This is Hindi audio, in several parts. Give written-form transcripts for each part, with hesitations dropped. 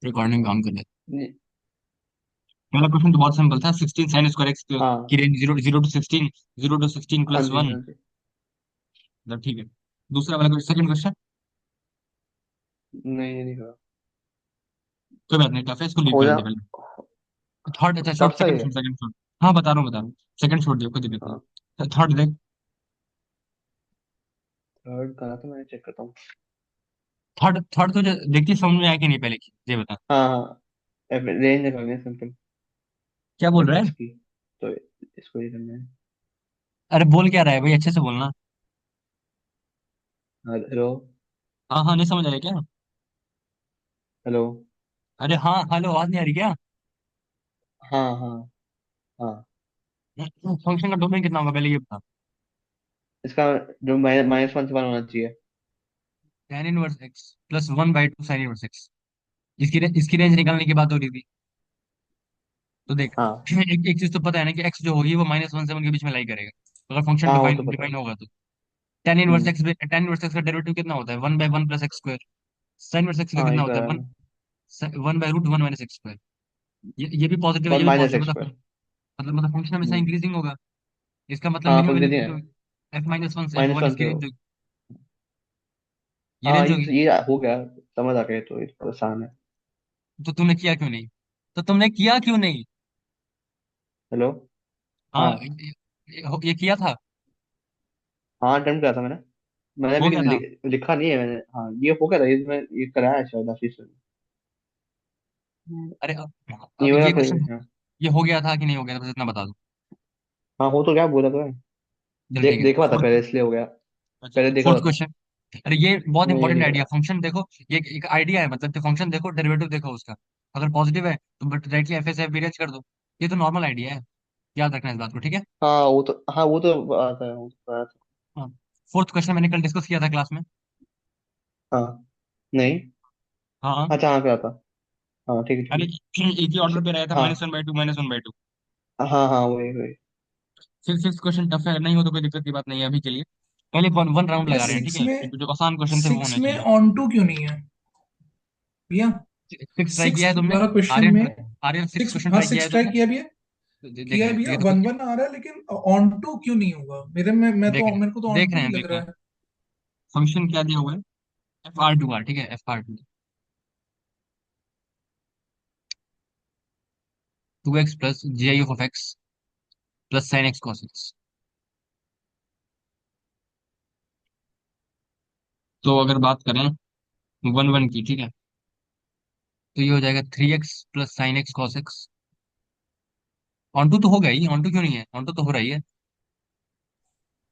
रिकॉर्डिंग काम कर ले। ये- पहला क्वेश्चन तो बहुत सिंपल था, 16 sin² हाँ की रेंज 0 to 16, 0 to 16 हाँ प्लस जी वन। हाँ जी। मतलब ठीक है। दूसरा वाला सेकंड क्वेश्चन, नहीं ये नहीं हुआ। कोई बात नहीं, टफ है, इसको लीव हो कर जा। दे पहले। थर्ड, अच्छा छोड़, टफ सा ही सेकंड है। छोड़, सेकंड छोड़। हाँ बता रहा हूँ, बता रहा हूँ। सेकंड छोड़ दिया, कोई दिक्कत हाँ नहीं। थर्ड देख। थर्ड करा था, मैं चेक करता हूँ। थर्ड थर्ड तुझे देखती समझ में आया कि नहीं, पहले की ये बता। हाँ हाँ, रेंज निकालनी है सिंपल। क्या बोल एफ रहा एक्स है? की। तो इसको ये करना है। अरे बोल क्या रहा है भाई, अच्छे से बोलना। हेलो। हाँ हाँ, नहीं समझ आ रहा क्या? हेलो। अरे हाँ, हेलो, आवाज नहीं आ रही क्या? हाँ हाँ हाँ। फंक्शन का डोमेन कितना होगा पहले ये बता। इसका जो -1 से 1 होना चाहिए। tan−1x+1/2 sin−1x। इसकी रेंज निकालने की बात हो रही थी। तो देख, हाँ एक चीज तो पता है ना कि x जो होगी वो -1 से 1 के बीच में लाई करेगा, तो अगर फंक्शन हाँ, वो डिफाइन तो पता है। डिफाइन होगा तो tan इनवर्स हम्म। एक्स tan इनवर्स एक्स का डेरिवेटिव कितना होता है? 1/1 + x²। साइन इनवर्स एक्स का हाँ कितना ये होता है? करा है। 1/√1 - x²। ये भी पॉजिटिव है, वन ये भी माइनस पॉजिटिव, एक्स मतलब स्क्वायर मतलब फंक्शन हमेशा हम्म। इंक्रीजिंग होगा। इसका मतलब हाँ मिनिमम फंक्शन वैल्यू है। जो f-1 से माइनस f1 वन इसकी से हो। रेंज होगी। ये हाँ रेंज होगी। ये हो गया। समझ आ गया, तो ये तो आसान है। तो तुमने किया क्यों नहीं? तो तुमने किया क्यों नहीं? हेलो। हाँ, हाँ ये किया था। हाँ, अटेम्प्ट करा था मैंने। मैंने हो अभी गया था। लिखा नहीं है मैंने। हाँ ये हो गया था, ये कराया है शायद ऑफिस में। अरे ये अब वाला ये कोई क्वेश्चन, हाँ। ये हो गया था कि नहीं हो गया था, बस इतना बता दो। हाँ हो तो क्या बोला तो है। चल ठीक है, देखा था फोर्थ। पहले, इसलिए हो गया। अच्छा, पहले देखा फोर्थ था तो। क्वेश्चन। अरे ये बहुत नहीं ये इंपॉर्टेंट नहीं आइडिया, करा। फंक्शन देखो। ये एक आइडिया है, मतलब कि फंक्शन देखो, डेरिवेटिव देखो उसका। अगर पॉजिटिव है तो बट डायरेक्टली एफ से एफ कर दो। ये तो नॉर्मल आइडिया है, याद रखना इस बात को, ठीक है। हाँ वो तो आता है, वो तो आता हाँ। फोर्थ क्वेश्चन मैंने कल डिस्कस किया था क्लास में। है। हाँ। नहीं। हाँ हाँ। अच्छा हाँ, क्या था। हाँ ठीक है ठीक अरे है। एक ही ऑर्डर पे रहा था, हाँ -1/2 -1/2। हाँ हाँ, वही वही। सिक्स क्वेश्चन टफ है, नहीं हो तो कोई दिक्कत की बात नहीं है अभी के लिए। पहले वन वन राउंड भैया लगा रहे हैं, ठीक सिक्स है, में, तो जो आसान क्वेश्चन थे वो सिक्स होने में चाहिए। ऑन टू क्यों नहीं है भैया? सिक्स ट्राई किया सिक्स है तुमने? वाला क्वेश्चन आर्यन, में आर्यन सिक्स सिक्स, क्वेश्चन हाँ ट्राई किया है सिक्स ट्राई तुमने? किया भी है। देख किया रहे है हैं, भैया, ठीक है, तो 1 1 आ रहा है, लेकिन ऑन टू क्यों नहीं होगा मेरे में? मैं देख तो, रहे हैं, मेरे को तो ऑन देख टू रहे ही हैं, लग देख रहे रहा हैं। है। फंक्शन क्या दिया हुआ है? FR2R, ठीक है, FR2। 2x + GIF(x) + sin x cos x। तो अगर बात करें 1 1 की, ठीक है, तो ये हो जाएगा 3x + sin x cos x। On two तो हो गया ही, ऑन टू क्यों नहीं है? ऑन टू तो हो रही है।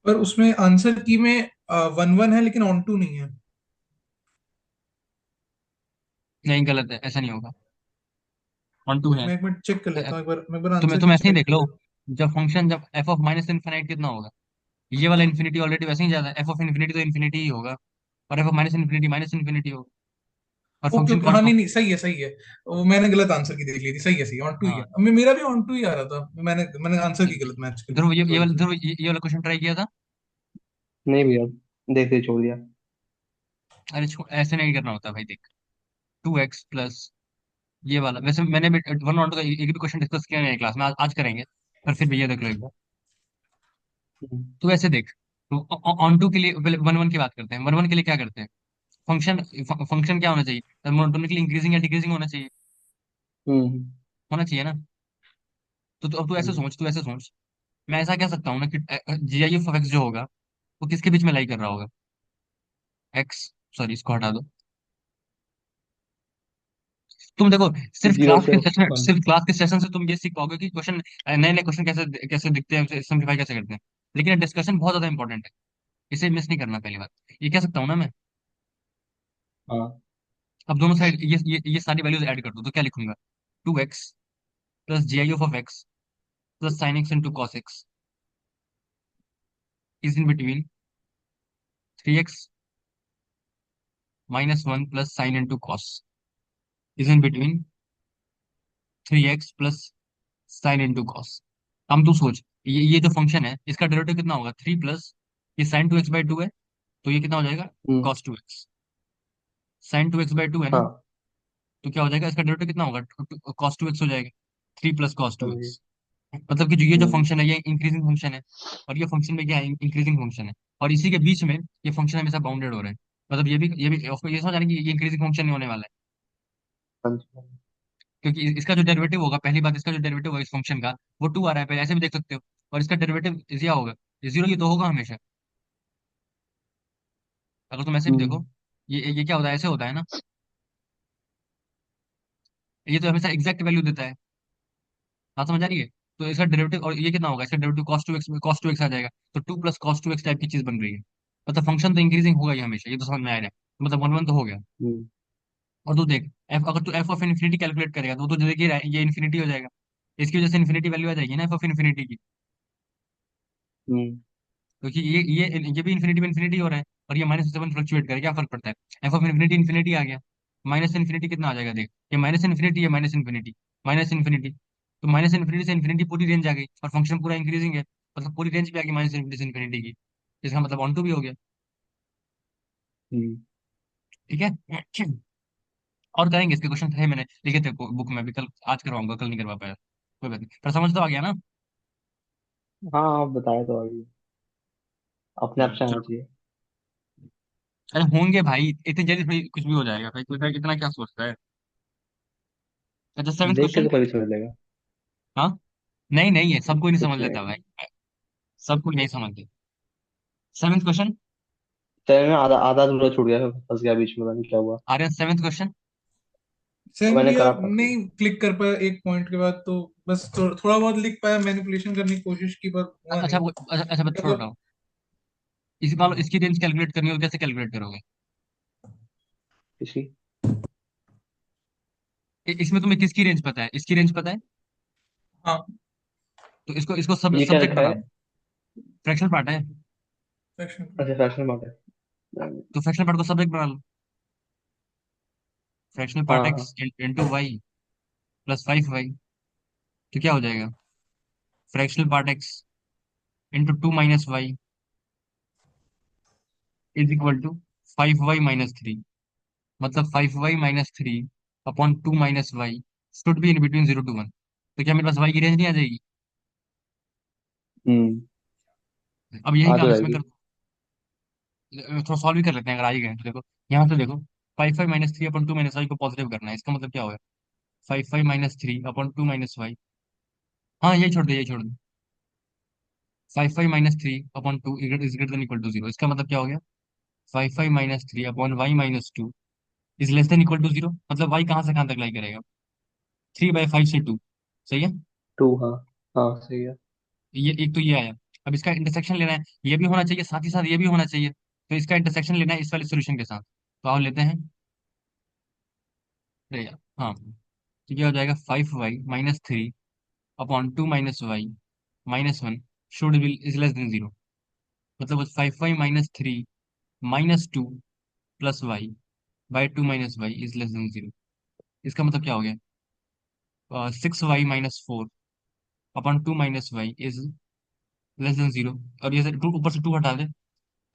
पर उसमें आंसर की में 1 1 है, लेकिन ऑन टू नहीं है। नहीं, गलत है, ऐसा नहीं होगा। ऑन टू है। मैं एक मिनट चेक कर लेता हूँ, एक बार तुम्हें आंसर तुम की ऐसे ही चेक देख कर लो। लेता जब फंक्शन, जब एफ ऑफ माइनस इन्फिनाइट कितना होगा? ये वाला इन्फिनिटी ऑलरेडी वैसे ही ज्यादा है, एफ ऑफ इन्फिनिटी तो इन्फिनिटी ही होगा। और एफ ऑफ माइनस इन्फिनिटी होगा। और हूँ। ओके फंक्शन ओके, हाँ नहीं कौन? नहीं, सही है सही है। वो मैंने गलत आंसर की देख ली थी, सही है, सही ऑन टू ही है। हाँ। मेरा भी ऑन टू ही आ रहा था, मैंने आंसर की गलत मैच कर ली ध्रुव, थी इस वजह से। ये वाला क्वेश्चन ट्राई किया था? नहीं भैया, देख दे छोड़ दिया। अरे ऐसे नहीं करना होता भाई, देख। 2x प्लस ये वाला, वैसे मैंने भी 1 और 2 का एक भी क्वेश्चन डिस्कस किया नहीं क्लास में, आज करेंगे। पर फिर भैया देख लो एक बार। हम्म। तो ऐसे देख, तो ऑन टू के लिए पहले 1 1 की बात करते हैं। 1 1 के लिए क्या करते हैं? फंक्शन क्या होना चाहिए? मोनोटोनिकली इंक्रीजिंग या डिक्रीजिंग होना चाहिए? हम्म। होना चाहिए ना। तो अब तू ऐसे हम्म। सोच, तू ऐसे सोच। मैं ऐसा कह सकता हूँ ना कि GIF(x) जो होगा वो किसके बीच में लाई कर रहा होगा? एक्स, सॉरी इसको हटा दो। तुम देखो, जीरो से वन। सिर्फ क्लास के सेशन से तुम ये सीख पाओगे कि क्वेश्चन, नए नए क्वेश्चन कैसे कैसे दिखते हैं, सिंप्लीफाई कैसे करते हैं। लेकिन डिस्कशन बहुत ज्यादा इंपॉर्टेंट है, इसे मिस नहीं करना, पहली बात। ये कह सकता हूँ ना मैं। हाँ। अब दोनों साइड ये सारी वैल्यूज ऐड कर दो तो क्या लिखूंगा? 2x + GIF(x) + sin x into cos x is in between 3x - 1 + sin into cos is in between 3x + sin into cos। हम तू सोच, ये जो फंक्शन है इसका डेरिवेटिव कितना होगा? 3 प्लस ये sin 2x/2 है, तो ये कितना हो जाएगा? हम्म। cos 2x। sin 2x/2 है ना, हाँ तो क्या हो जाएगा, इसका डेरिवेटिव कितना होगा, कॉस टू एक्स हो जाएगा, 3 + cos टू समझिए। एक्स मतलब कि जो ये जो हम्म। फंक्शन है ये इंक्रीजिंग फंक्शन है, और ये फंक्शन में क्या है, इंक्रीजिंग फंक्शन है, और इसी के बीच में ये फंक्शन हमेशा बाउंडेड हो रहा है। मतलब ये भी आपको ये समझ आना कि ये इंक्रीजिंग फंक्शन नहीं होने वाला है, समझिए। क्योंकि इसका जो डेरिवेटिव होगा, पहली बात इसका जो डेरिवेटिव होगा इस फंक्शन का, वो 2 आ रहा है पहले, ऐसे भी देख सकते हो। और इसका डेरिवेटिव क्या होगा, ये 0 ये तो होगा हमेशा, अगर तुम ऐसे भी देखो, हम्म। ये क्या होता है, ऐसे होता है ना, ये तो हमेशा एग्जैक्ट वैल्यू देता है। बात समझ आ रही है। तो इसका डेरिवेटिव, और ये कितना होगा, इसका डेरिवेटिव cos2x आ जाएगा, तो 2 + cos2x टाइप की चीज बन रही है। मतलब फंक्शन तो इंक्रीजिंग होगा ही हमेशा, ये तो समझ में आ रहा है, मतलब 1 1 तो हो गया। हम्म। और तू देख, अगर तू एफ ऑफ इन्फिनिटी कैलकुलेट करेगा तो वो तो देखिए ये इन्फिनिटी हो जाएगा, इसकी वजह से इन्फिनिटी वैल्यू आ जाएगी ना एफ ऑफ इन्फिनिटी की, हम्म। क्योंकि ये भी इन्फिनिटी में इन्फिनिटी हो रहा है, और ये -7 फ्लक्चुएट करे, क्या फर्क पड़ता है, एफ ऑफ इन्फिनिटी इन्फिनिटी आ गया, माइनस इन्फिनिटी कितना आ जाएगा देख, ये माइनस इन्फिनिटी, ये माइनस इन्फिनिटी, माइनस इन्फिनिटी, तो माइनस इन्फिनिटी से इन्फिनिटी पूरी रेंज आ गई, और फंक्शन पूरा इंक्रीजिंग है, मतलब पूरी रेंज भी आ गई माइनस इन्फिनिटी से इन्फिनिटी की, इसका मतलब ऑन टू भी हो गया। हम्म। ठीक है। और करेंगे, इसके क्वेश्चन थे मैंने लिखे थे बुक में भी, कल आज करवाऊंगा, कल नहीं करवा पाया, कोई बात नहीं, पर समझ तो आ गया ना। हाँ, आप बताए तो अभी अपने आप से आना चलो। चाहिए। अरे होंगे भाई, इतनी जल्दी थोड़ी कुछ भी हो जाएगा भाई, कोई इतना क्या सोचता है। अच्छा, सेवन्थ देख के क्वेश्चन। तो पता चल जाएगा। हाँ, नहीं नहीं है, सब कोई नहीं समझ कुछ लेता नहीं। भाई, सब कोई नहीं समझते। Seventh question. चल, में आधा आधा अधूरा छूट गया, फंस गया बीच में, पता नहीं क्या हुआ। Aryan, seventh question. और सेंड मैंने किया, करा था। नहीं क्लिक कर पाया एक पॉइंट के बाद, तो बस थोड़ा बहुत लिख पाया, मैनिपुलेशन करने की कोशिश की पर हुआ अच्छा नहीं। अच्छा अच्छा, छोड़ो मतलब हटाओ। इस मान लो हाँ। इसकी रेंज कैलकुलेट करनी हो, कैसे कैलकुलेट करोगे। किसी। इसमें तुम्हें किसकी रेंज पता है, इसकी रेंज पता है, हाँ। तो इसको इसको सब ये क्या सब्जेक्ट रखा बना है? लो, फ्रैक्शनल पार्ट है, फ्रैक्शन। अच्छा, फैशन मार्क है। तो फ्रैक्शनल पार्ट को सब्जेक्ट बना लो, फ्रैक्शनल पार्ट हाँ, हाँ। X into y plus 5y, तो क्या हो जाएगा, fractional part x into 2 - y is equal to 5y - 3, मतलब 5y - 3 upon 2 - y should be in between 0 to 1, तो क्या मेरे पास y की रेंज नहीं आ जाएगी। हम्म। अब यही आ तो काम इसमें जाएगी। कर, थोड़ा सॉल्व भी कर लेते हैं अगर आ ही गए तो, देखो यहाँ से देखो, 5y - 3 अपॉन 2 - y को पॉजिटिव करना है, इसका मतलब क्या होगा, 5y - 3 अपॉन 2 - y, हाँ यही छोड़ दे, यही छोड़ दे, 5y - 3 upon 2 is greater than equal to 0, इसका मतलब क्या हो गया, 5y - 3 upon y - 2 is less than equal to 0, मतलब y कहाँ से कहाँ तक लाई करेगा, 3/5 से 2, सही है। टू, हाँ। हाँ, सही है। ये एक तो ये आया, अब इसका इंटरसेक्शन लेना है, ये भी होना चाहिए साथ ही साथ ये भी होना चाहिए, तो इसका इंटरसेक्शन लेना है इस वाले सोल्यूशन के साथ, तो आओ लेते हैं। अरे यार हाँ, तो ये हो जाएगा 5y - 3 upon 2 - y -1 should be is less than 0, मतलब 5y - 3 -2 plus y by 2 - y is less than 0, इसका मतलब क्या हो गया, 6y - 4 upon 2 - y is less than 0, और ये ऊपर से 2 हटा दे,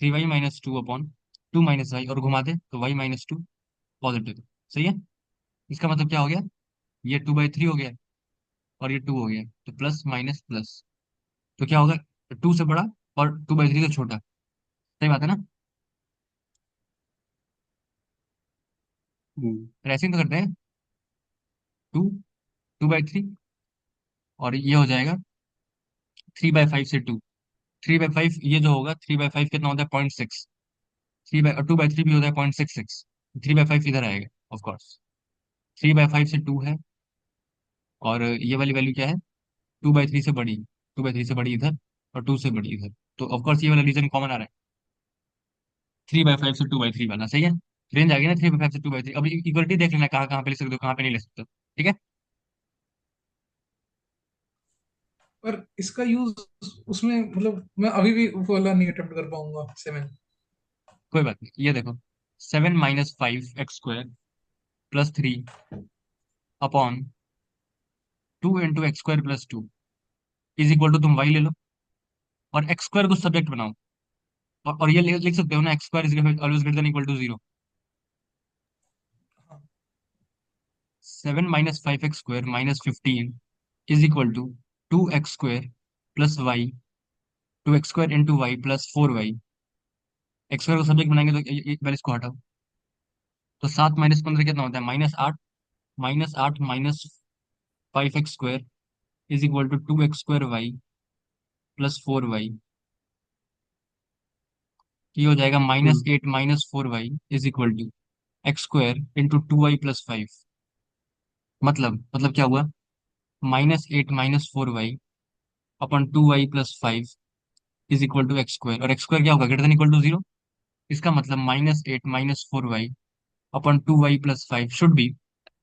3y - 2 अपॉन 2 - y और घुमा दे तो y - 2 पॉजिटिव, सही है। इसका मतलब क्या हो गया, ये 2/3 हो गया, और ये 2 हो गया, तो प्लस माइनस प्लस, तो क्या होगा, 2 से बड़ा और 2/3 से छोटा, सही बात है ना। हम्म। रेसिंग तो करते हैं, 2 2/3, और ये हो जाएगा 3/5 से 2, 3/5 ये जो होगा, 3/5 कितना होता है, 0.6, 2/3 भी होता है 0.66, 3/5 इधर आएगा ऑफकोर्स, 3/5 से 2 है, और ये वाली वैल्यू क्या है, 2/3 से बड़ी, 2/3 से बड़ी इधर, और 2 से बड़ी इधर, तो ऑफकोर्स ये वाला रीजन कॉमन आ रहा है, 3/5 से 2/3 वाला, सही है। रेंज आ गई ना 3/5 से 2/3, अब इक्वलिटी देख लेना कहाँ कहाँ पे ले सकते हो, कहाँ पे नहीं ले सकते हो, ठीक है। पर इसका यूज उसमें, मतलब मैं अभी भी वो वाला नहीं अटेम्प्ट कर पाऊंगा, 7। कोई बात नहीं, ये देखो, 7 - 5 x² +3 upon 2 × x² + 2 is equal to, तुम y ले लो और x² को सब्जेक्ट बनाओ, और ये लिख सकते हो ना, x² is always greater than equal to 0, 7 - 5x² -15 is equal to 2x² plus y, 2x² into y plus 4y। x² को सब्जेक्ट बनाएंगे तो पहले इसको हटाओ। तो 7 - 15 कितना होता है? -8। -8 -5x² is equal to 2x² y plus 4y। ये हो जाएगा hmm -8 -4y is equal to x² into 2y+5। मतलब क्या हुआ? -8 -4y upon 2y+5 is equal to x², और x² क्या होगा? Greater than equal to 0। इसका मतलब -8 -4y upon 2y+5 should be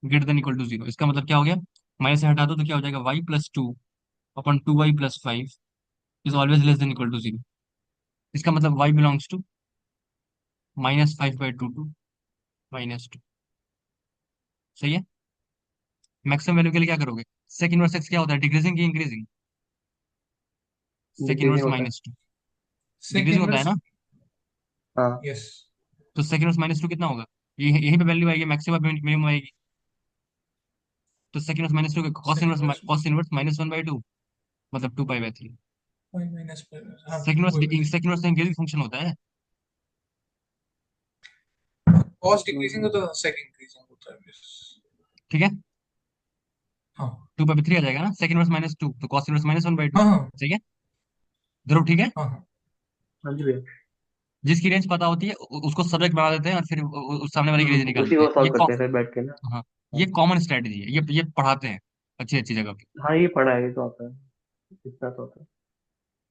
greater than equal to 0। इसका मतलब क्या हो गया? माइनस से हटा दो तो क्या हो जाएगा? y+2 upon 2y+5 is always less than equal to 0। इसका मतलब y बिलोंग्स टू -5/2 टू -2। सही है। मैक्सिमम वैल्यू के लिए क्या करोगे? सेक इनवर्स एक्स क्या होता है? डिक्रीजिंग की इंक्रीजिंग? सेक डिक्रीजिंग इनवर्स होता है। -2 डिक्रीजिंग होता है सेकेंड। ना? हाँ। यस। तो सेक इनवर्स -2 कितना होगा? ये यहीं पे वैल्यू आएगी, मैक्सिमम मिनिमम आएगी। तो sec inverse -2 second. Cos inverse -1/2 मतलब 2π/3। Five minus. हाँ, सेक इनवर्स वही वही। इंक्रीजिंग फंक्शन होता है। कॉस्ट डिक्रीजिंग हम्म, होता है, सेक इंक्रीजिंग होता है। Yes। ठीक है। हाँ 2π/3 आ जाएगा ना, सेक इनवर्स -2 तो कॉस इनवर्स -1/2। हाँ हाँ सही है। ध्रुव ठीक है। हाँ हाँ। हाँ जी भैया। जिसकी रेंज पता होती है उसको सब्जेक्ट बना देते हैं और फिर उस सामने वाले की रेंज निकाल उसी लेते को हैं। सॉल्व करते हैं फिर बैठ के ना। हाँ, हाँ। ये कॉमन स्ट्रेटजी है, ये पढ़ाते हैं अच्छी अच्छी जगह पे। हाँ, ये पढ़ा है, ये तो आता है, इतना तो आता है।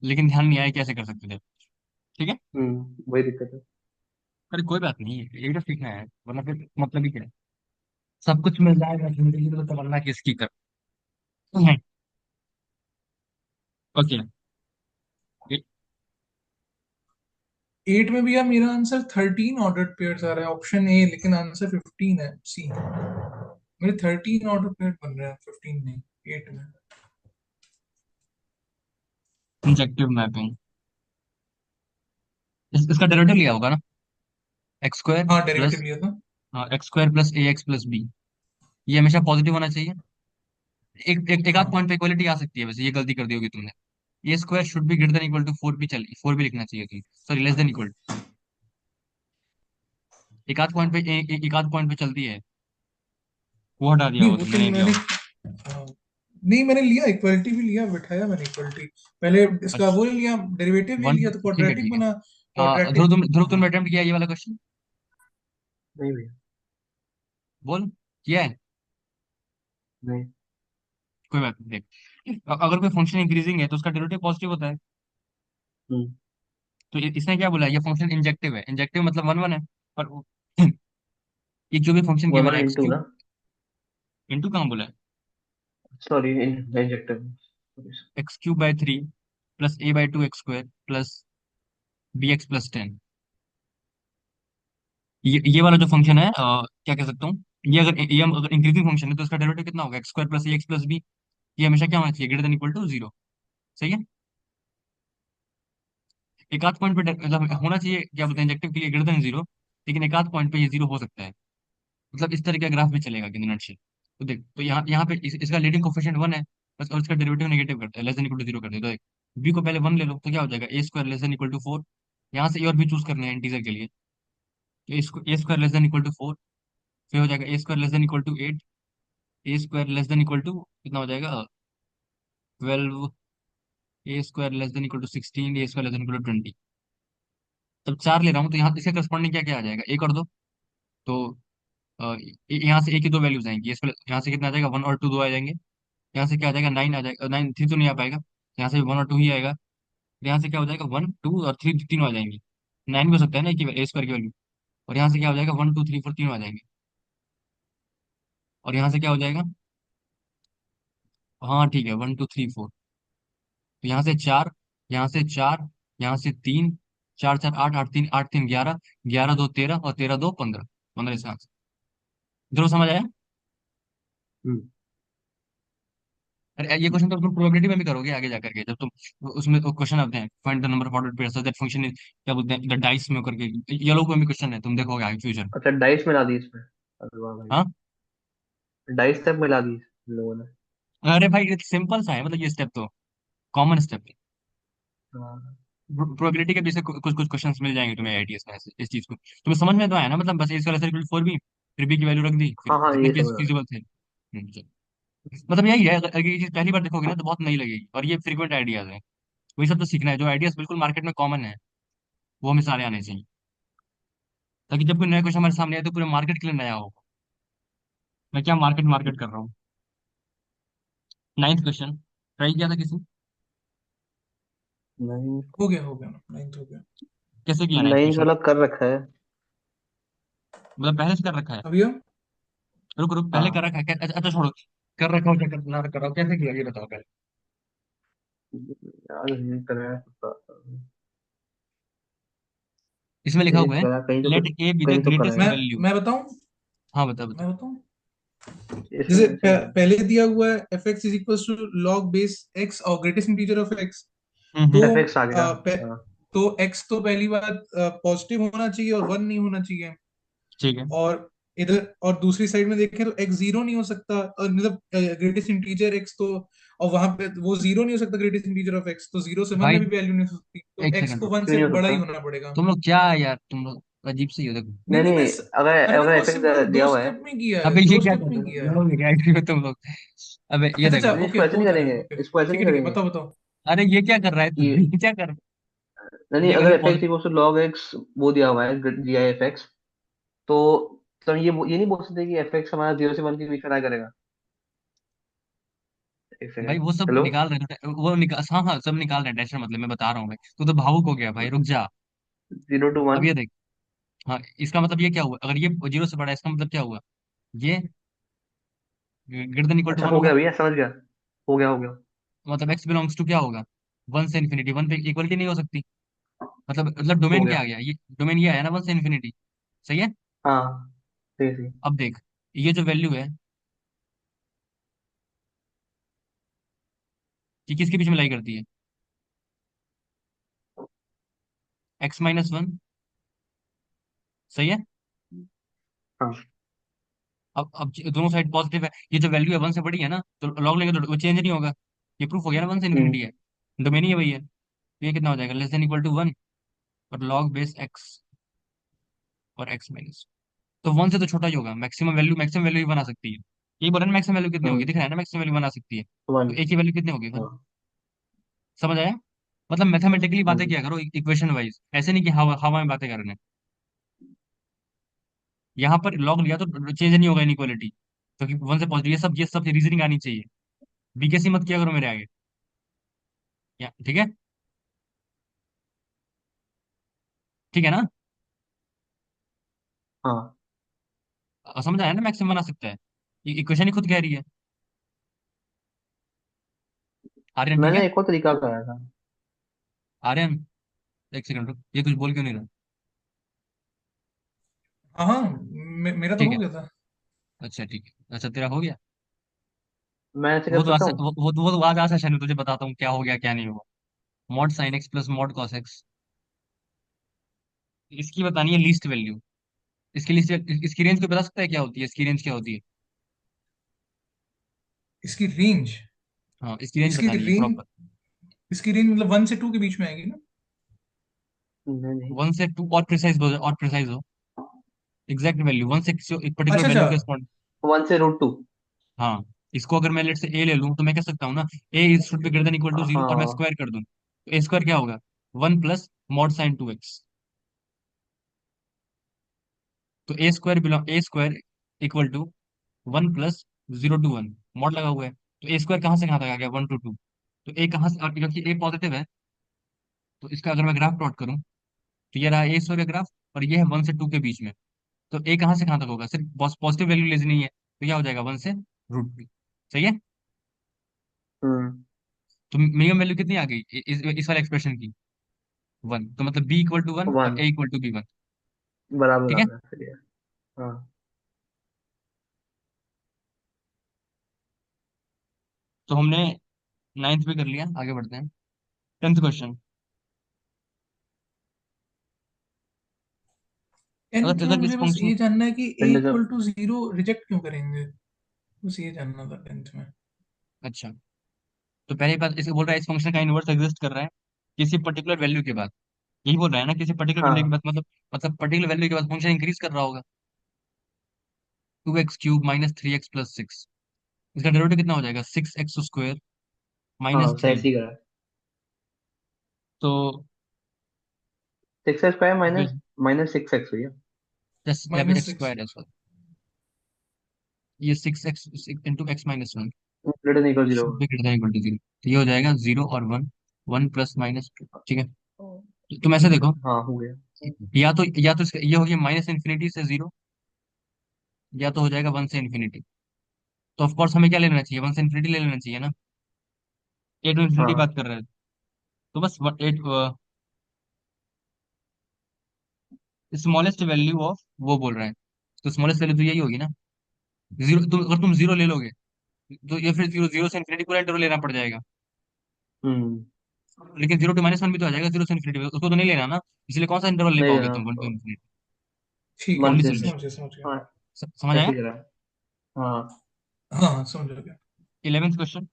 लेकिन ध्यान नहीं आया कैसे कर सकते थे। ठीक है। वही दिक्कत है। अरे कोई बात नहीं, यही तो सीखना है, वरना फिर मतलब ही क्या है? सब कुछ मिल जाएगा जिंदगी में तो तमन्ना किसकी कर। ओके। 8 में भी यार मेरा आंसर 13 ऑर्डर्ड पेयर्स आ रहा है, ऑप्शन ए, लेकिन आंसर 15 है, सी। मेरे 13 ऑर्डर पेयर बन रहे हैं, 15 नहीं, 8 में। इंजेक्टिव मैपिंग, इसका डेरिवेटिव लिया होगा ना? एक्स स्क्वायर हाँ, प्लस डेरिवेटिव लिया था। x² + ax + b। ये हमेशा पॉजिटिव होना चाहिए। एक आध हाँ। पॉइंट पे इक्वलिटी आ सकती है, वैसे ये गलती कर दी होगी तुमने। A square should be greater than equal to 4 भी चलिए, 4 भी लिखना चाहिए थी, सॉरी लेस देन इक्वल। एक आध पॉइंट पे एक आध पॉइंट पे चलती है, वो हटा दिया नहीं, होगा वो तुमने, तो नहीं लिया मैंने, होगा। हाँ, नहीं मैंने लिया, इक्वलिटी भी लिया, बिठाया मैंने इक्वलिटी। पहले इसका अच्छा। वो ले लिया, डेरिवेटिव ले वन लिया, टू तो ठीक है क्वाड्रेटिक ठीक है। बना, क्वाड्रेटिक। ध्रुव तुमने हाँ। अटेम्प्ट किया ये वाला क्वेश्चन? नहीं भैया। बोल, किया है? नहीं। कोई बात नहीं, देख अगर कोई फंक्शन इंक्रीजिंग है तो उसका डेरिवेटिव पॉजिटिव होता है। हम्म तो इसने क्या बोला? ये फंक्शन इंजेक्टिव है, इंजेक्टिव मतलब 1 1 है। और ये जो भी फंक्शन वन गिवन वन है एक्स इंटू क्यूब ना। इंटू कहाँ बोला है? Sorry, injective. x³ / 3 plus a/2 x² plus bx+10। ये वाला जो फंक्शन है क्या कह सकता हूँ? ये अगर इंक्रीजिंग फंक्शन है तो इसका डेरिवेटिव कितना होगा? x² + ax + b। ये हमेशा क्या होना चाहिए? Greater than equal to 0। सही है। एक आध पॉइंट पे मतलब हाँ। होना चाहिए, क्या बोलते हैं, इंजेक्टिव के लिए ग्रेटर देन 0। लेकिन एक आध पॉइंट पे ये 0 हो सकता है। मतलब इस तरह का ग्राफ भी चलेगा कि नटशेल। तो देख, तो यहाँ पे इसका लीडिंग कोफिशिएंट 1 है बस, और इसका डेरिवेटिव नेगेटिव करता है, लेस देन इक्वल टू 0 कर दे। तो बी को पहले 1 ले लो तो क्या हो जाएगा? a² < = 4। यहाँ से ए और बी चूज करने हैं इंटीजर के लिए। तो a² < = 4, फिर हो जाएगा a² < = 8। a² < <, कितना हो जाएगा? 12। a² < <, 16। a² < <, 20। तब 4 ले रहा हूँ तो यहाँ इसके करस्पॉन्डिंग क्या क्या आ जाएगा? एक और दो। तो यहाँ से एक ही दो वैल्यूज आएंगी, इसमें यहाँ से कितना आ जाएगा? 1 और 2 दो आ जाएंगे। यहाँ से क्या आ जाएगा? 9 आ जाएगा, 9 3 तो नहीं आ पाएगा। यहाँ से 1 और 2 ही आएगा। यहाँ से क्या हो जाएगा? 1 2 और 3 तीनों आ जाएंगी। 9 भी हो सकता है ना, कि a² की वैल्यू। और यहाँ से क्या हो जाएगा? 1 2 3 4 तीनों आ जाएंगे। और यहाँ से क्या हो जाएगा? हाँ ठीक है, 1 2 3 4। तो यहाँ से 4, यहाँ से 4, यहाँ से 3, 4 4 8 8 3 8 3 11, 11 2 13 और 13 2 15, 15 से 7। जरूर समझ आया? हम्म अरे ये क्वेश्चन तो तुम प्रोबेबिलिटी में भी करोगे आगे जाकर के, जब तुम उसमें तो क्वेश्चन आते हैं, find the number of order pair such that function is, क्या बोलते हैं, द डाइस में करके। ये लोग में भी क्वेश्चन है, तुम देखोगे आगे फ्यूचर। अच्छा, डाइस में ला दी इसमें। अरे वाह भाई। हाँ डाइस स्टेप मिला दी इन लोगों ने। अरे भाई सिंपल सा है, मतलब ये स्टेप तो कॉमन स्टेप है। हाँ प्रोबेबिलिटी के पीछे कुछ कुछ क्वेश्चंस मिल जाएंगे तुम्हें आईटीएस में इस चीज को तुम्हें समझ में तो आया ना, मतलब बस इसका लेसर इक्वल फोर भी, फिर बी की वैल्यू रख दी, फिर हाँ हाँ, जितने ये केस समझ रहा फिजिबल थे। चलो। मतलब यही है, अगर ये चीज पहली बार देखोगे ना तो बहुत नई लगेगी, और ये फ्रीक्वेंट आइडियाज है। वही सब तो सीखना है, जो आइडियाज बिल्कुल मार्केट में कॉमन है वो हमें सारे आने चाहिए, ताकि जब कोई नया क्वेश्चन हमारे सामने आए तो पूरे मार्केट के लिए नया हो। मैं क्या मार्केट मार्केट कर रहा हूँ। नाइन्थ क्वेश्चन ट्राई किया था किसी? नहीं, हो गया ना, 9th हो गया। कैसे किया नाइन्थ नहीं क्वेश्चन? वाला कर रखा है। मतलब पहले से कर रखा है? अभी हम रुक रुक, पहले कर हाँ, रखा है अच्छा अच्छा, छोड़ो। कर रखा हो क्या ना कर रहा हो, कैसे किया ये बताओ पहले। यार नहीं कर रहा है इसमें लिखा ये हुआ है करा कहीं तो, लेट ए बी द कहीं तो करा ग्रेटेस्ट है। मैं वैल्यू। मैं बताऊं हाँ बता बता। मैं बताऊं जैसे इसमें ऐसे ही है। पहले दिया हुआ है f x is equal to log base x और ग्रेटेस्ट इंटीजर ऑफ एक्स। तो हम्म। एफएक्स आ गया। हाँ तो एक्स तो पहली बात पॉजिटिव होना चाहिए और वन नहीं होना चाहिए। ठीक है और इधर और दूसरी साइड में देखें तो एक्स जीरो नहीं हो सकता, और मतलब ग्रेटेस्ट इंटीजर एक्स तो, और वहां पे वो जीरो नहीं हो सकता ग्रेटेस्ट इंटीजर ऑफ एक्स, तो जीरो से वन भाई। में भी वैल्यू नहीं हो सकती, तो एक एक्स सेकंड को रुक। वन क्यों से नहीं हो बड़ा ही सकता? होना पड़ेगा। तुम लोग क्या है यार, तुम लोग अजीब से ही हो देखो। नहीं नहीं नहीं नहीं, अगर अरे मैंने अगर बहुत एफएक्स सिंपल दिया दो हुआ है। स्टेप में किया है, अबे ये दो क्या स्टेप कर में रहे किया हो, है। लोग क्या हो तुम लोग। अबे ये अच्छा अच्छा, देखो। नहीं, ओके इसको ऐसे हो नहीं जा रहा है, करेंगे, ओके इसको ऐसे नहीं ठीक है करेंगे बताओ बताओ। अरे ये क्या कर रहा है तू कि ये क्या कर। नहीं नहीं, ये अगर value f x equal to log x वो दिया हुआ है, जी आई एफ एक्स, तो ये नहीं बोल सकते कि एफएक्स हमारा 0 से 1 के बीच में ट्राई करेगा। एक भाई सेकंड, वो सब हेलो। निकाल रहे हैं, वो निकाल, हाँ हाँ सब निकाल रहे हैं, टेंशन मतलब मैं बता रहा हूँ भाई, तू तो भावुक हो गया भाई, रुक जा। 0 to 1। अब ये देख। हाँ इसका मतलब ये क्या हुआ, अगर ये जीरो से बड़ा है इसका मतलब क्या हुआ, ये ग्रेटर देन इक्वल टू अच्छा वन हो होगा। गया भैया, समझ गया। हो गया हो गया। मतलब एक्स बिलोंग्स टू क्या होगा, वन से इन्फिनिटी, वन पे इक्वलिटी नहीं हो सकती। मतलब हो डोमेन गया। क्या आ गया, ये डोमेन ये आया ना वन से इन्फिनिटी। सही है। हाँ सही सही। अब देख, ये जो वैल्यू है कि किसके बीच में लाई करती है, एक्स माइनस वन। सही है। हाँ। अब दोनों साइड पॉजिटिव है, ये जो वैल्यू है वन से बड़ी है ना, तो लॉग लेंगे तो वो चेंज नहीं होगा। ये प्रूफ हो गया ना वन से इन्फिनिटी हम्म है, डोमेन ही है वही है। तो ये कितना हो जाएगा, less than equal to one, और लॉग बेस एक्स और एक्स माइनस। तो वन से तो छोटा ही होगा, मैक्सिमम वैल्यू ही बना सकती है। यही बोला ना मैक्सिमम वैल्यू कितनी होगी, हम्म। दिख रहा है ना मैक्सिमम वैल्यू बना सकती है। 1। तो एक ही वैल्यू कितनी होगी, वन। हाँ। समझ आया? मतलब मैथमेटिकली बातें हम्म। किया करो इक्वेशन वाइज, ऐसे नहीं कि हवा हवा में बातें करने। यहाँ पर लॉग लिया तो चेंज नहीं होगा इनइक्वालिटी, क्योंकि वन से पॉजिटिव, ये सब रीजनिंग आनी चाहिए। बीकेसी मत किया करो मेरे आगे। ठीक है। ठीक है ना। हाँ, समझ आया ना, मैक्सिमम बना सकता है, इक्वेशन ही खुद कह रही है। आर्यन ठीक है। मैंने एक और तरीका बताया था। आर्यन एक सेकंड रुक, ये कुछ बोल क्यों नहीं रहा। हाँ हाँ, मेरा तो ठीक हो है। गया था। अच्छा ठीक है, अच्छा तेरा हो गया। मैं ऐसे कर वो तो सकता आज हूँ। वो तो आज सेशन में तुझे बताता हूँ क्या हो गया क्या नहीं हुआ। Mod sine x plus mod cos x, इसकी बतानी है लीस्ट वैल्यू। इसकी लिस्ट, इसकी रेंज को बता सकता है क्या होती है, इसकी रेंज क्या होती है? इसकी रेंज हाँ इसकी रेंज इसकी बतानी है रेंज प्रॉपर। इसकी रेंज मतलब 1 से 2 के बीच में आएगी ना। नहीं नहीं। वन से टू, और प्रिसाइज हो, एग्जैक्ट वैल्यू वन से एक पर्टिकुलर अच्छा अच्छा। वैल्यू के स्पॉट। 1 से √2। हाँ इसको अगर मैं लेट से ए ले लूँ तो मैं कह सकता हूँ ना, A is should be greater than equal to zero, और मैं हाँ स्क्वायर कर दूँ तो ए स्क्वायर क्या होगा, one plus mod sine two X. तो A square equal to one plus zero to one, mod लगा हुआ है, तो ए स्क्वायर कहाँ से कहाँ तक आ गया, वन टू टू। तो ए कहाँ से, और क्योंकि ए पॉजिटिव है तो इसका अगर मैं ग्राफ प्लॉट करूँ तो ये रहा ए स्क्वायर का ग्राफ, और ये है वन से टू के बीच में। तो ए कहाँ से कहाँ तक होगा, सिर्फ पॉजिटिव वैल्यू लेनी है, तो क्या हो जाएगा वन से रूट टू। सही है। हम्म। तो मिनिमम वैल्यू कितनी आ गई इस वाले एक्सप्रेशन की, वन, तो मतलब बी इक्वल टू वन और 1 ए इक्वल टू बी वन। बराबर ठीक आ है। गया, सही है। हाँ। तो हमने नाइन्थ भी कर लिया, आगे बढ़ते हैं। Tenth question. अगर टेंथ में अगर किसी मुझे बस फंक्शन, ये जानना है कि a integer. Equal to zero reject क्यों करेंगे। बस ये जानना था 10th में। अच्छा, तो पहली बात इसको बोल रहा है इस फंक्शन का इनवर्स एग्जिस्ट कर रहा है किसी पर्टिकुलर वैल्यू के बाद। यही बोल रहा है ना, किसी पर्टिकुलर वैल्यू के हाँ बाद, मतलब पर्टिकुलर वैल्यू के बाद फंक्शन इंक्रीज कर रहा होगा। 2x³ माइनस 3x+6, इसका डेरिवेटिव कितना हो जाएगा? 6x² हाँ, माइनस उसे थ्री। ऐसे ही करा। तो 6x² फिर माइनस माइनस 6x भैया। या फिर माइनस एक्स सिक्स स्क्वायर है सर। ये 6x into x-1 greater than equal 0 should be greater than equal to 0। तो ये हो जाएगा 0 और 1, 1 + -2, ठीक है। तो तुम ऐसे देखो, हाँ, हो गया। या तो ये हो गया -∞ से 0, या तो हो जाएगा 1 से ∞। तो ऑफ कोर्स हमें क्या ले लेना चाहिए? 1 से ∞ ले लेना चाहिए ना। 8 to ∞ बात हाँ। कर रहे हैं, तो बस 8, स्मॉलेस्ट वैल्यू ऑफ वो बोल रहे हैं। तो स्मॉलेस्ट वैल्यू तो यही होगी ना। जीरो, अगर तुम जीरो ले लोगे तो ये फिर जीरो, जीरो से इन्फिनिटी पूरा इंटरवल लेना पड़ जाएगा। हम्म। लेकिन 0 to -1 भी तो आ जाएगा, 0 से ∞, उसको तो नहीं लेना ना। इसलिए कौन सा इंटरवल ले नहीं पाओगे लेना तुम? वन टू तो इन्फिनिटी ठीक है, वन ओनली से। सोल्यूशन। समझ गया। हाँ, समझ आया? ऐसे ही करा है। हाँ। हाँ हाँ, समझ गया। 11th question.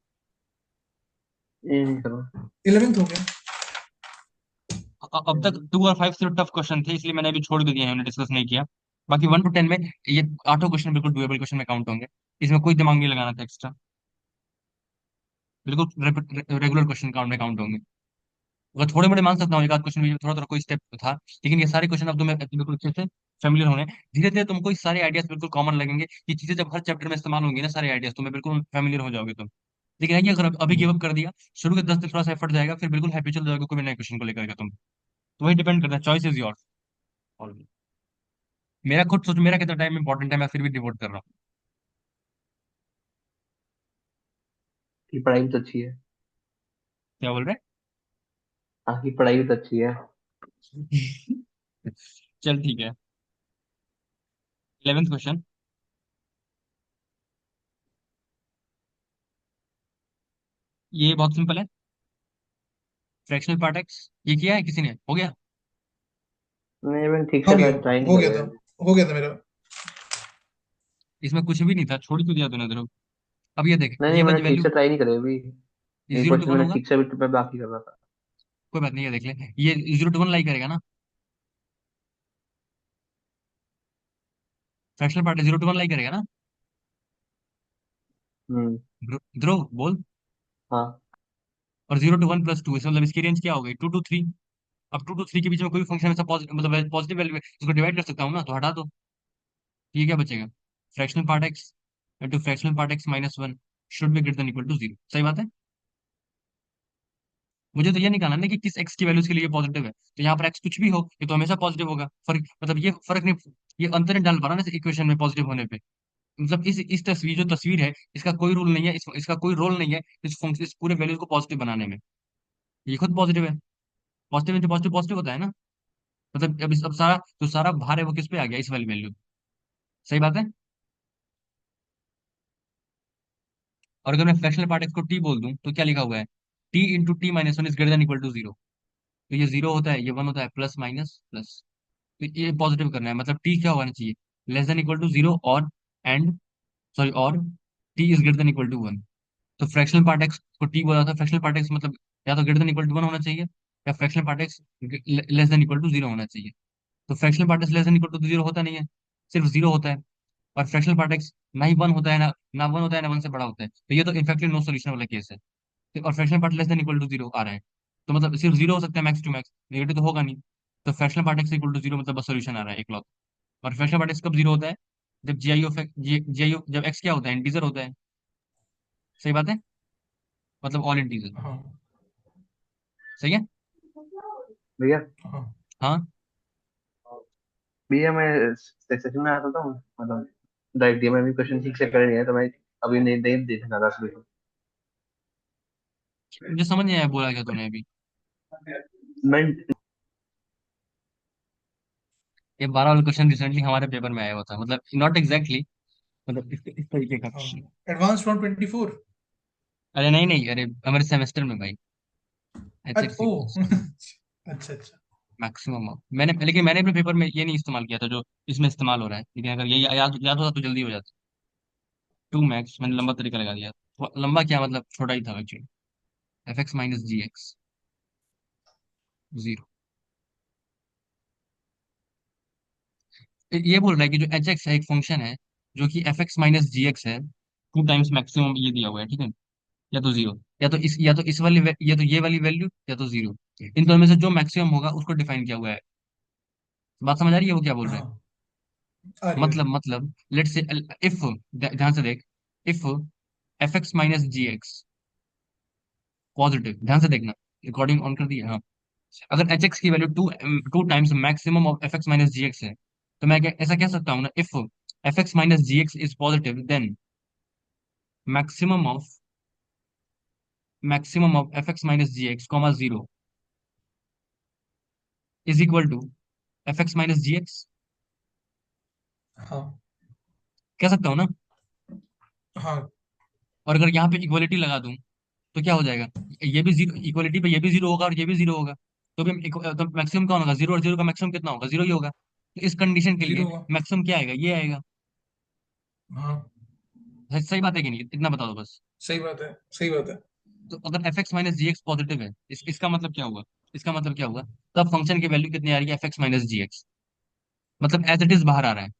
ये नहीं करो। 11th हो गया। अब तक 2 और 5 सिर्फ टफ क्वेश्चन थे, इसलिए मैंने अभी छोड़ भी दिया है, हमने डिस्कस नहीं किया। बाकी 1 to 10 में ये 8 क्वेश्चन बिल्कुल डुएबल क्वेश्चन में काउंट होंगे। इसमें कोई दिमाग नहीं लगाना था एक्स्ट्रा, बिल्कुल रेगुलर क्वेश्चन काउंट में काउंट होंगे। अगर थोड़े बड़े मान सकता हूँ, एक आध क्वेश्चन में थोड़ा थोड़ा कोई स्टेप था, लेकिन ये सारे क्वेश्चन अब तुम्हें बिल्कुल अच्छे से फेमिलियर होने, धीरे धीरे तुमको ये सारे आइडियाज बिल्कुल कॉमन लगेंगे। ये चीजें जब हर चैप्टर में इस्तेमाल होंगी ना, सारे आइडियाज तुम्हें बिल्कुल फेमिलियर हो जाओगे तुम। लेकिन है कि अगर अभी गिव हम्म, अप कर दिया, शुरू के 10 दिन थोड़ा सा एफर्ट जाएगा, फिर बिल्कुल हैप्पी चल जाओगे कोई भी नए क्वेश्चन को लेकर के तुम। तो वही डिपेंड करता है, चॉइस इज योर। मेरा खुद सोच, मेरा कितना टाइम इंपॉर्टेंट है, मैं फिर भी डिवोट कर रहा हूँ। की पढ़ाई भी तो अच्छी है। क्या बोल रहे आपकी पढ़ाई भी तो अच्छी है। हैं? चल ठीक है। 11th क्वेश्चन, ये बहुत सिंपल है। फ्रैक्शनल पार्ट एक्स, ये किया है किसी ने? हो गया? नहीं, मैंने ठीक हो से गया। ट्राई नहीं हो गया करे था। अभी। हो गया था मेरा। इसमें कुछ भी नहीं था, छोड़ क्यों दिया तूने इधर? अब ये देख, नहीं नहीं, ये मैंने वाली ठीक वैल्यू, से ट्राई नहीं करे अभी। ये ये 0 to 1 क्वेश्चन मैंने होगा। ठीक से अभी पे बाकी कर रहा था। कोई बात नहीं, ये देख ले, ये 0 to 1 लाई करेगा ना। फ्रैक्शनल पार्ट 0 to 1 लाई करेगा ना। हम्म। ध्रुव बोल। हाँ। और 0 to 1 + 2, इसका मतलब इसकी रेंज क्या हो गई? 2 to 3। अब 2 to 3 के बीच में कोई फंक्शन ऐसा पॉजिटिव, मतलब पॉजिटिव वैल्यू है, उसको डिवाइड कर सकता हूँ ना, तो हटा दो। ये क्या बचेगा? Fractional part x into fractional part x -1 should be greater than equal to 0। सही बात है। मुझे तो ये निकालना है ना कि किस एक्स की वैल्यूज के लिए पॉजिटिव है, तो यहाँ पर एक्स कुछ भी हो, ये तो हमेशा पॉजिटिव होगा। फर्क मतलब ये फर्क नहीं, ये अंतर नहीं डाल पा रहा ना इक्वेशन में पॉजिटिव होने पे। मतलब इस तस्वीर, जो तस्वीर है, इसका कोई रूल नहीं है, इसका कोई रोल नहीं है इस फंक्शन, इस पूरे वैल्यूज को पॉजिटिव बनाने में। ये खुद पॉजिटिव है। पॉजिटिव इंटू पॉजिटिव पॉजिटिव होता है ना। मतलब अब सारा जो सारा भार है वो किस पे आ गया? इस वाली वैल्यू। सही बात है। और अगर मैं फ्रैक्शनल पार्ट एक्स को टी बोल दूं तो क्या लिखा हुआ है? t × t - 1 is greater than equal to 0। तो ये 0 होता है, ये 1 होता है, प्लस माइनस प्लस। तो ये पॉजिटिव करना है, मतलब टी क्या होना चाहिए? लेस देन इक्वल टू 0, और एंड सॉरी, और t is greater than equal to 1। तो फ्रैक्शनल पार्ट एक्स को टी बोला था, फ्रैक्शनल पार्ट एक्स मतलब या तो ग्रेटर देन इक्वल टू 1 होना चाहिए, या fractional part x less than equal to 0 होना चाहिए। तो fractional part x less than equal to 0 होता नहीं है, सिर्फ 0 होता है। और फ्रैक्शनल पार्ट एक्स ना ही 1 होता है, ना 1 होता है, ना 1 से बड़ा होता है, तो ये तो इनफैक्टली नो सोल्यूशन वाला केस है। और fractional part less than equal to 0 आ रहा है, तो मतलब सिर्फ 0 हो सकता है मैक्स टू मैक्स, नेगेटिव तो होगा नहीं। तो fractional part x equal to 0 मतलब बस सोल्यूशन आ रहा है एक। और फ्रैक्शनल पार्ट एक्स कब 0 होता है? जब जी आई ऑफ जी आई, जब एक्स क्या होता है? इंटीजर होता है। सही बात है, मतलब ऑल इंटीजर। हाँ सही है। भैया। हाँ। हाँ, भैया, मैं सेशन में आता था, मतलब डायरेक्ट में भी क्वेश्चन ठीक से करे नहीं है, तो मैं अभी नहीं नहीं देखना था सभी को। मुझे समझ नहीं आया बोला क्या तूने अभी। मैं ये 12 वाला क्वेश्चन रिसेंटली हमारे पेपर में आया हुआ था, मतलब नॉट एग्जैक्टली, मतलब इस तरीके का हाँ, क्वेश्चन। Advance from 24। अरे नहीं नहीं, अरे हमारे सेमेस्टर में भाई, अच्छा HRC ओ क्लास अच्छा अच्छा। मैक्सिमम। मैंने, लेकिन मैंने अपने पेपर में ये नहीं इस्तेमाल किया था जो इसमें इस्तेमाल हो रहा है, लेकिन अगर ये याद याद होता तो जल्दी हो जाता। टू मैक्स, मैंने लंबा तरीका लगा दिया। लंबा क्या मतलब, छोटा ही था एक्चुअली। एफ एक्स माइनस जी एक्स, जीरो। ये बोल रहा है कि जो एच एक्स है एक फंक्शन है जो कि एफ एक्स माइनस जी एक्स है, टू टाइम्स मैक्सिमम ये दिया हुआ है, ठीक है। या तो जीरो, या तो इस वाली या तो ये वाली वैल्यू, या तो जीरो। इन दोनों में से जो मैक्सिमम होगा उसको डिफाइन किया हुआ है। बात समझ आ रही है वो क्या बोल रहे हैं? हाँ, आ रही है। मतलब लेट से, इफ, ध्यान से देख, if F x minus ji x positive, ध्यान से देखना, रिकॉर्डिंग ऑन कर दिया, हाँ। अगर एच एक्स की value two two times maximum of f x minus ji x है, तो मैं ऐसा कह सकता हूँ ना, if F x minus ji x is positive, then maximum of f x minus ji x comma zero is equal to f x minus ji x. हाँ कह सकता हूँ ना। हाँ, और अगर यहाँ पे इक्वलिटी लगा दूं तो क्या हो जाएगा, ये भी जीरो, इक्वलिटी पे ये भी जीरो होगा और ये भी जीरो होगा। तो भी तो मैक्सिमम कौन होगा, जीरो, और जीरो का मैक्सिमम कितना होगा, जीरो ही होगा। तो इस कंडीशन के लिए जीरो हुआ। मैक्सिमम क्या आएगा, ये आएगा। हाँ, सही बात है कि नहीं, इतना बता दो बस। सही बात है, सही बात है। तो अगर एफ एक्स माइनस जी एक्स पॉजिटिव है, इसका मतलब क्या हुआ, इसका मतलब क्या हुआ, तब फंक्शन की वैल्यू कितनी आ रही है, एफ एक्स माइनस जी एक्स, मतलब एज इट इज बाहर आ रहा है।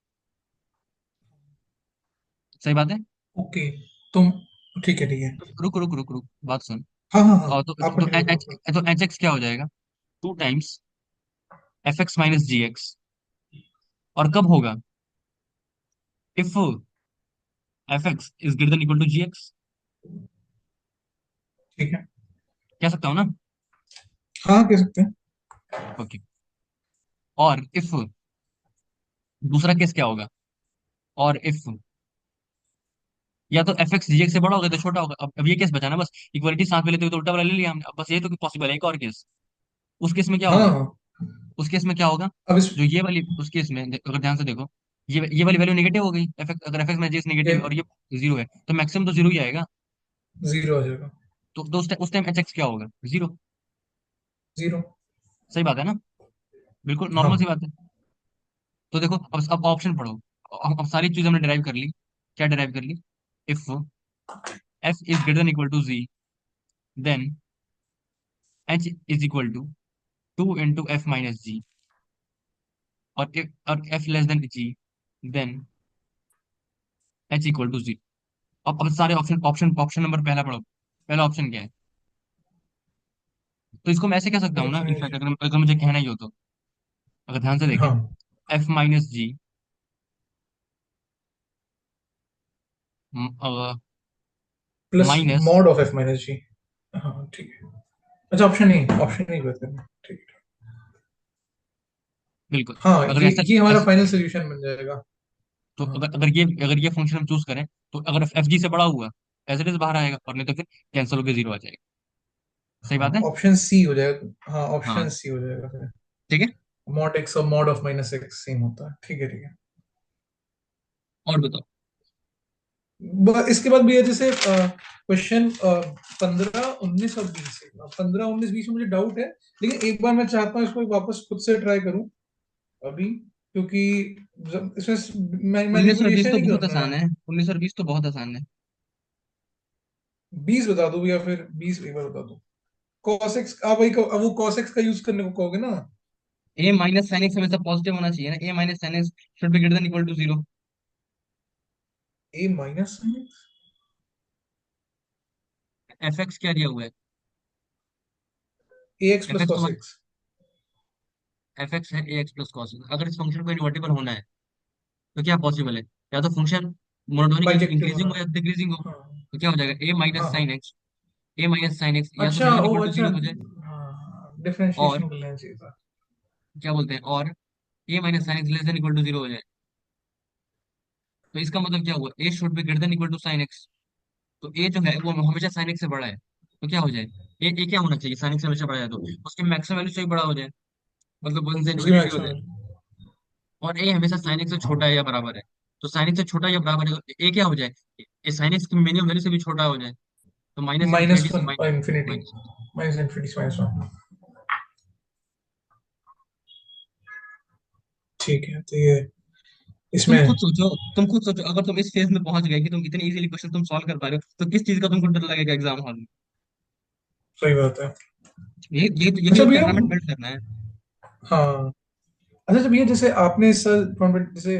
सही बात है। ओके, तुम, ठीक है, ठीक है। रुक रुक रुक रुक, बात सुन। हाँ हाँ हाँ, और आप कंटिन्यू करो। तो एच एक्स क्या हो जाएगा, two times F x minus जी एक्स। और कब होगा, if F x is greater than equal to G X. ठीक है। कह सकता हूँ ना। हाँ, कह सकते हैं। ओके। और इफ, दूसरा केस क्या होगा, और इफ, या तो एफ एक्स जी एक्स से बड़ा होगा तो छोटा होगा। अब ये केस बचा ना बस, इक्वलिटी साथ में लेते हुए तो उल्टा वाला ले लिया हमने, अब बस ये तो पॉसिबल है एक और केस। उस केस में क्या हाँ होगा, हाँ, उस केस में क्या होगा, अब इस जो ये वाली, उस केस में अगर ध्यान से देखो, ये वाली वैल्यू नेगेटिव हो गई, अगर एफ एक्स माइनस जी एक्स ये नेगेटिव है और ये जीरो है, तो मैक्सिमम तो जीरो ही आएगा। जीरो आ जाएगा। तो उस टाइम एच एक्स क्या होगा, जीरो। जीरो। सही बात है ना, बिल्कुल हाँ नॉर्मल सी बात है। तो देखो, अब ऑप्शन पढ़ो। अब सारी चीज हमने डिराइव कर ली। क्या डिराइव कर ली, if F is greater than equal to G, then H is equal to two into F minus G. और F less than G, then H equal to G. अब सारे ऑप्शन ऑप्शन ऑप्शन नंबर पहला पढ़ो। पहला ऑप्शन क्या है, तो इसको मैं ऐसे कह सकता हूँ ना, ऑप्शन है इनफैक्ट जी। अगर मुझे कहना ही हो तो, अगर ध्यान से देखें, हाँ, F minus G plus minus, mod of F minus G. हाँ, ठीक है। अच्छा, ऑप्शन नहीं, ऑप्शन नहीं करते हैं, ठीक है। बिल्कुल। हाँ, अगर ये हमारा फाइनल सोल्यूशन बन जाएगा। तो हाँ अगर ये फंक्शन हम चूज करें, तो अगर एफ जी से बड़ा हुआ, एज इट इज बाहर आएगा, और नहीं तो फिर कैंसिल होकर जीरो आ जाएगा। सही हाँ, बात है। ऑप्शन सी हो जाएगा, हाँ हाँ, ऑप्शन सी हो जाएगा फिर। ठीक है। मॉड एक्स और mod of minus x same होता है, ठीक है, ठीक है। और बताओ। इसके बाद भी है, जैसे क्वेश्चन 15, 19 और 20 है। 15, 19, 20 में मुझे डाउट है, लेकिन एक बार मैं चाहता हूँ इसको वापस खुद से ट्राई करूँ अभी, क्योंकि इसमें मैं उन्नीस और बीस मैनिपुलेशन तो नहीं बहुत करूंगा आसान मैं। है, 19 और 20 तो बहुत आसान है। 20 बता दूं या फिर 20 एक बार बता दूं। कॉसेक्स, आप वही अब वो कॉसेक्स का यूज करने को कहोगे ना। ए माइनस साइन एक्स हमेशा पॉजिटिव होना चाहिए ना, A minus sine X should be greater than equal to zero. A minus sine X, F X क्या दिया हुआ है, A X F plus X तो, कॉसेक्स। एफ एक्स है ए एक्स प्लस कॉस। अगर इस फंक्शन को इन्वर्टिबल होना है तो क्या पॉसिबल है, या तो फंक्शन मोनोटोनिक बाइजेक्टिव इंक्रीजिंग होना। हो या डिक्रीजिंग हो। हाँ तो क्या हो जाएगा, ए हाँ माइनस हाँ। Sine x, a minus sine x या तो अच्छा, greater than or equal to अच्छा, जीरो हो जाए। हाँ और डिफरेंशिएशन कर लेना चाहिए था। क्या बोलते हैं, और A minus sine X less than equal to zero हो जाए। तो इसका मतलब क्या हुआ, A should be greater than equal to sine X. तो ए जो है वो हमेशा साइन एक्स से बड़ा है। तो क्या हो जाए, ए क्या होना चाहिए, साइन एक्स से हमेशा बड़ा है तो उसकी मैक्सिमम वैल्यू से ही बड़ा हो जाए, मतलब वन से उसकी इन्फिनिटी हो जाए। मैक्सिमम। और ए हमेशा साइन एक्स से छोटा हाँ, है या बराबर है। तो साइन एक्स से छोटा या बराबर है तो ए क्या हो जाए, ए साइन एक्स की मिनिमम वैल्यू से भी छोटा हो जाए। तो माइनस माइनस इन्फिनिटी से वन और इन्फिनिटी। माइनस। माइनस इन्फिनिटी से -1। ठीक है, तो ये इसमें। तुम खुद सोचो, अगर तुम इस फेज में पहुंच गए कि तुम इतने इजीली क्वेश्चन तुम सॉल्व कर पा रहे हो, तो किस चीज का तुमको डर लगेगा एग्जाम हॉल में? सही बात है। यही अच्छा तो भैया। टेम्परामेंट बिल्ड करना है। हाँ। अच्छा अच्छा भैया, जैसे आपने इस साल जैसे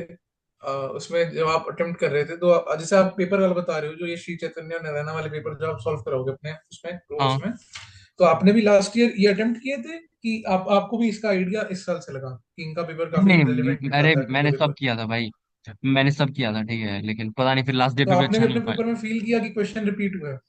उसमें जब आप अटेम्प्ट कर रहे थे तो जैसे आप पेपर वाला बता रहे हो, जो ये श्री चैतन्य नारायण वाले पेपर जो आप सॉल्व कराओगे अपने उसमें हाँ। कोर्स में, तो आपने भी लास्ट ईयर ये अटेम्प्ट किए थे कि आपको भी इसका आइडिया इस साल से लगा कि इनका पेपर काफी नहीं रिलेवेंट नहीं, अरे निकलता है मैंने इनका सब पेपर? किया था भाई, मैंने सब किया था ठीक है, लेकिन पता नहीं फिर लास्ट डे तो पे भी आपने अच्छा भी नहीं अपने हो पाया। पेपर में फील किया कि क्वेश्चन रिपीट हुआ है?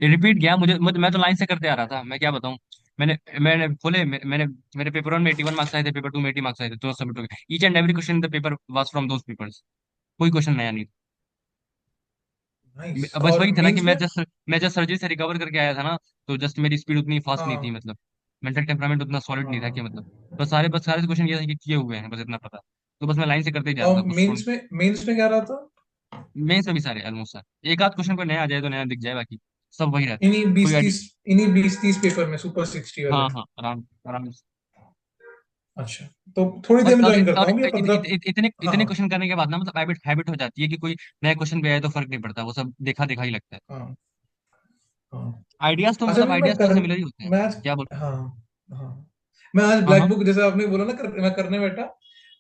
रिपीट गया मैं तो लाइन से करते आ रहा था, मैं क्या बताऊं। मैंने मैंने खोले मैंने मेरे पेपर 1 में 81 मार्क्स आए थे, पेपर 2 में 80 मार्क्स आए थे, तो सबमिट हो गए। Each and every question in the paper was from those papers, कोई क्वेश्चन नया नहीं। नाइस। अब बस और वही था ना कि मेंस में? मैं जस्ट सर्जरी से रिकवर करके आया था ना, तो जस्ट मेरी स्पीड उतनी फास्ट नहीं थी, हाँ मतलब मेंटल टेम्परामेंट उतना सॉलिड नहीं था कि मतलब हाँ। बस सारे क्वेश्चन ये था कि किए हुए हैं, बस इतना पता। तो बस मैं लाइन से करते ही जा रहा और था कुछ छोड़। मेंस में क्या रहा था? मेन सभी सारे ऑलमोस्ट सारे, एक आध क्वेश्चन को नया आ जाए तो नया दिख जाए, बाकी सब वही रहता है। इन्हीं कोई 20-30, इन्हीं 20-30 पेपर में सुपर 60 वाले? हाँ हाँ, आराम आराम से। अच्छा। तो थोड़ी देर में ज्वाइन करता और हूँ भैया, 15। इतने हाँ इतने हाँ क्वेश्चन करने के बाद ना, मतलब हैबिट हैबिट हो जाती है कि कोई नया क्वेश्चन भी आए तो फर्क नहीं पड़ता, वो सब देखा देखा ही लगता है। हाँ हाँ। आइडियाज तो अच्छा मतलब भैया आइडियाज तो सिमिलर ही होते हैं। मैं आज क्या बोल। हाँ हाँ, मैं आज हाँ ब्लैक हाँ। बुक जैसे आपने बोला ना मैं करने बैठा,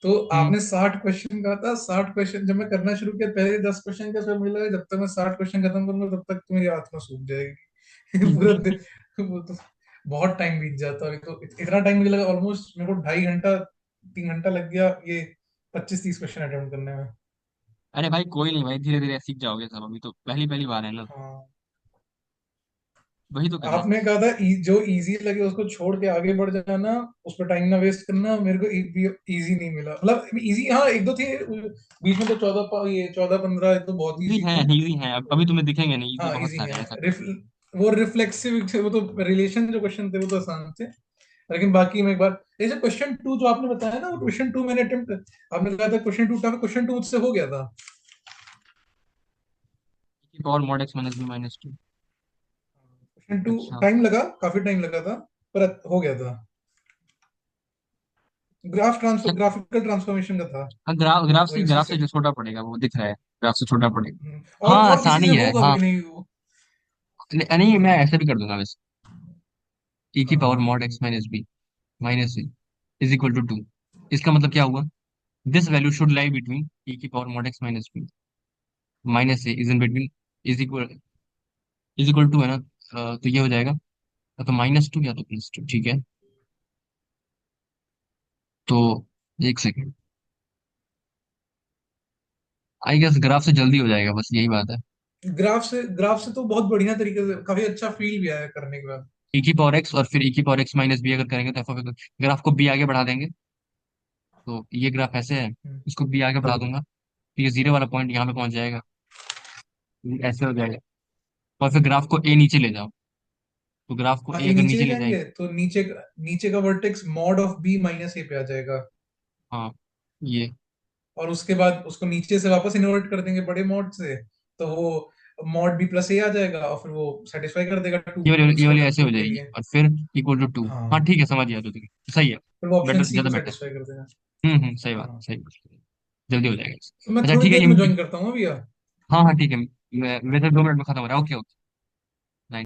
तो हम्म। आपने 60 क्वेश्चन कहा था। 60 क्वेश्चन जब मैं करना शुरू किया, पहले 10 क्वेश्चन का सब मिला है, जब तक मैं 60 क्वेश्चन खत्म करूंगा तब तक तो मेरी आत्मा सूख जाएगी। पूरा दिन वो तो बहुत टाइम बीत जाता है। अभी तो इतना टाइम मुझे लगा, ऑलमोस्ट मेरे को 2.5 घंटा 3 घंटा लग गया ये 25-30 क्वेश्चन अटेम्प्ट करने में। अरे भाई कोई नहीं भाई, धीरे धीरे सीख जाओगे सब, अभी तो पहली पहली बार है ना। हाँ। वही तो करना है। आपने कहा था जो इजी लगे उसको छोड़ के आगे बढ़ जाना, उस पर टाइम ना वेस्ट करना। मेरे को एक भी इजी नहीं मिला, मतलब इजी हाँ एक दो थे बीच में, तो 14-15 एक तो बहुत इजी इजी है, थे। इजी है, अब अभी तुम्हें दिखेंगे नहीं, इजी हाँ बहुत इजी सारे है। हैं ऐसा। वो रिफ्लेक्सिव थे, वो तो रिलेशन जो क्वेश्चन थे वो तो आसान थे। लेकिन बाकी में एक बार जैसे क्वेश्चन टू जो आपने बताया ना, वो क्वेश्चन टू मैंने अटेम्प्ट, आपने कहा था question two tough, question two मुझसे हो गया था। और mod x minus b minus two. Question two अच्छा। टाइम लगा, काफी टाइम लगा था, पर हो गया था। ग्राफिकल ट्रांसफॉर्मेशन का था। हाँ, ग्राफ से वही उसी से। जो छोटा पड़ेगा वो दिख रहा है, ग्राफ से छोटा पड़ेगा। और हाँ और किसी आसानी से है होगा हाँ। भी नहीं वो। नहीं मैं ऐसे भी कर दूंगा वैसे, e की पावर हाँ mod x minus b minus c is equal to 2। इसका मतलब क्या हुआ, this value should lie between e की power mod x minus b minus c is in between, is equal to है ना। तो ये हो जाएगा, या तो -2 या तो +2, ठीक है। तो एक सेकेंड, आई गेस ग्राफ से जल्दी हो जाएगा, बस यही बात है। ग्राफ से तो बहुत बढ़िया तरीके से काफी अच्छा फील भी आया करने के बाद। e की पावर एक्स और फिर e की पावर एक्स माइनस बी अगर करेंगे तो एफ ऑफ एक्स, ग्राफ को b आगे बढ़ा देंगे, तो ये ग्राफ ऐसे है, हम्म। इसको b आगे बढ़ा दूंगा, तो ये जीरो वाला पॉइंट यहाँ पे पहुंच जाएगा, ये ऐसे हो जाएगा। और फिर ग्राफ को a नीचे ले जाओ, तो ग्राफ को हाँ a ये अगर नीचे नीचे ले ले जाएंगे। जाएंगे तो नीचे का vertex mod of B minus A पे आ जाएगा। हाँ ये और उसके बाद उसको नीचे से वापस इन्वर्ट कर देंगे बड़े मॉड से, तो वो मॉड बी प्लस ए आ जाएगा, और फिर वो सेटिस्फाई कर देगा ये वाली इंस्टेंट ऑफ ऐसे हो टू के जाएगी, लिए। और फिर इक्वल टू 2। हाँ हाँ ठीक है, समझ गया तो, ठीक है सही है। फिर वो ऑप्शन बेटर, सी ज्यादा को बेटर। सेटिस्फाई कर देगा। सही बात हाँ। सही बात, जल्दी हो जाएगा। तो मैं अच्छा थोड़ी ठीक है देर ये में ज्वाइन करता हूँ भैया। हाँ हाँ ठीक है, मैं वैसे 2 मिनट में खत्म हो रहा है, ओके ओके।